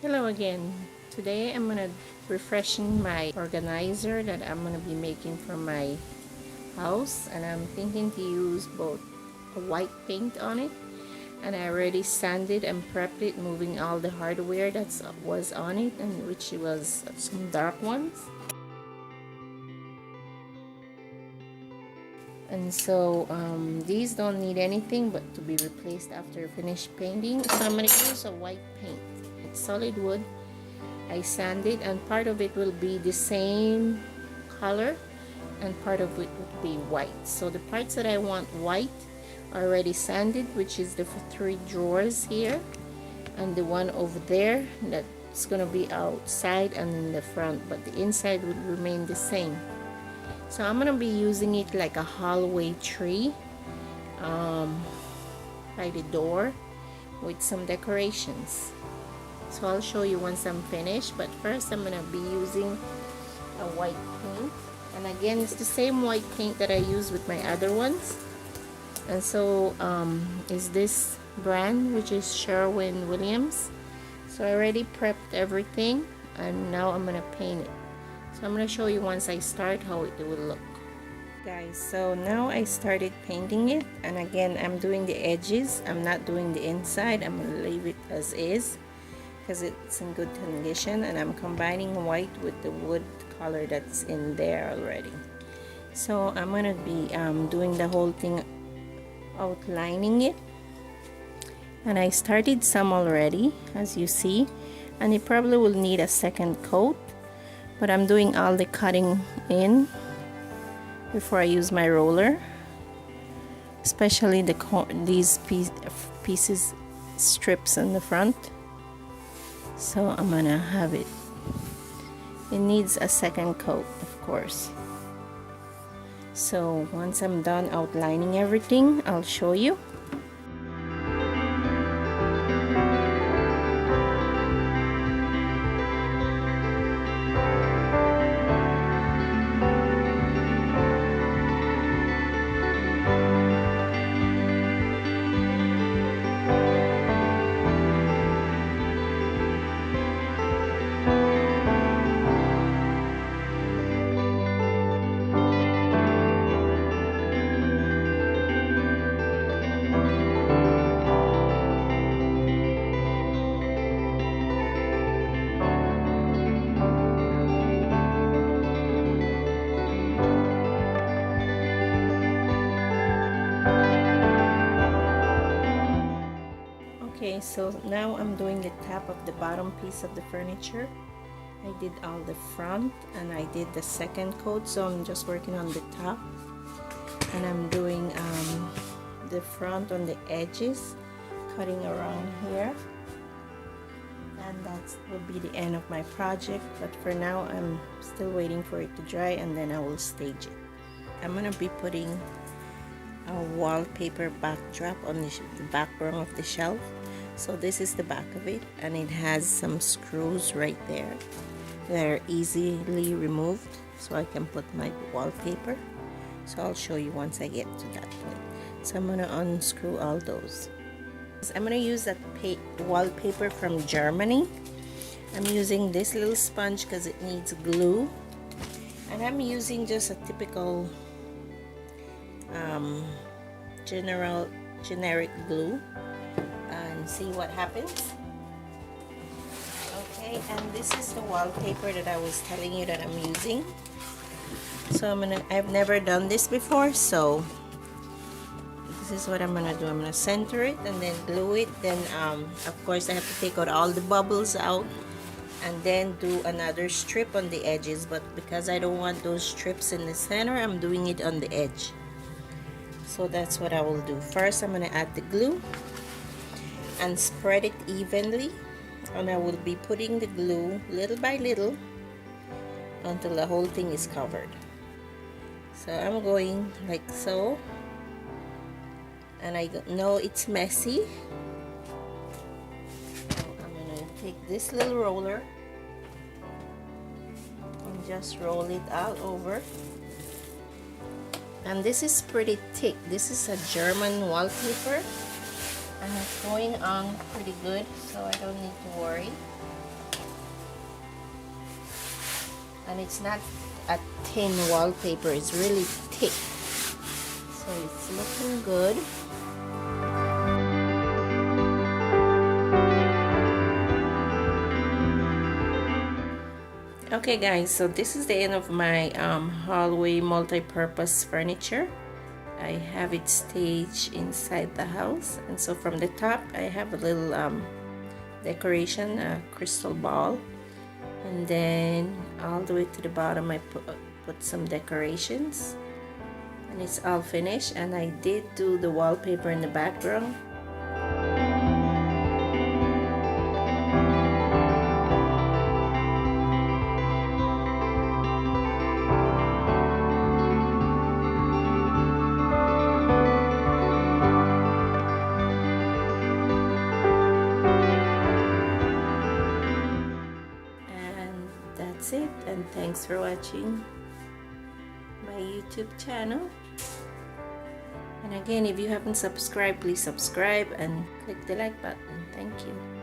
Hello again. Today I'm gonna refreshing my organizer that I'm gonna be making for my house, and I'm thinking to use both a white paint on it, and I already sanded and prepped it, moving all the hardware that was on it, and which was some dark ones. And so these don't need anything but to be replaced after finished painting. So I'm gonna use a white paint. It's solid wood. I sanded, and part of it will be the same color and part of it would be white. So the parts that I want white are already sanded, which is the 3 drawers here, and the one over there that's gonna be outside and in the front, but the inside would remain the same. So I'm gonna be using it like a hallway tree by the door with some decorations. So I'll show you once I'm finished, but first I'm gonna be using a white paint, and again it's the same white paint that I use with my other ones. And so is this brand, which is Sherwin-Williams. So I already prepped everything, and now I'm gonna paint it. So I'm gonna show you once I start how it will look. Guys, so now I started painting it, and again I'm doing the edges. I'm not doing the inside. I'm gonna leave it as is because it's in good condition, and I'm combining white with the wood color that's in there already. So I'm gonna be doing the whole thing, outlining it, and I started some already, as you see, and it probably will need a second coat, but I'm doing all the cutting in before I use my roller, especially these pieces strips in the front. So I'm gonna have it needs a second coat, of course. So once I'm done outlining everything, I'll show you. Okay, so now I'm doing the top of the bottom piece of the furniture. I did all the front and I did the second coat, so I'm just working on the top, and I'm doing the front on the edges, cutting around here, and that will be the end of my project. But for now I'm still waiting for it to dry, and then I will stage it. I'm gonna be putting a wallpaper backdrop on the background of the shelf. So this is the back of it, and it has some screws right there that are easily removed, so I can put my wallpaper. So I'll show you once I get to that point. So I'm gonna unscrew all those. I'm gonna use that wallpaper from Germany. I'm using this little sponge because it needs glue, and I'm using just a typical generic glue, and see what happens. Okay, and this is the wallpaper that I was telling you that I'm using. So I've never done this before, so this is what I'm gonna do. I'm gonna center it and then glue it. Then of course I have to take out all the bubbles out, and then do another strip on the edges, but because I don't want those strips in the center, I'm doing it on the edge. So that's what I will do. First I'm gonna add the glue and spread it evenly, and I will be putting the glue little by little until the whole thing is covered. So I'm going like so, and I know it's messy. So I'm gonna take this little roller and just roll it out over. And this is pretty thick. This is a German wallpaper, and going on pretty good, so I don't need to worry. And it's not a thin wallpaper, it's really thick, so it's looking good. Okay guys, so this is the end of my hallway multi-purpose furniture. I have it staged inside the house, and so from the top I have a little decoration, a crystal ball, and then all the way to the bottom I put some decorations, and it's all finished. And I did do the wallpaper in the background. That's it, and thanks for watching my YouTube channel. And again, if you haven't subscribed, please subscribe and click the like button. Thank you.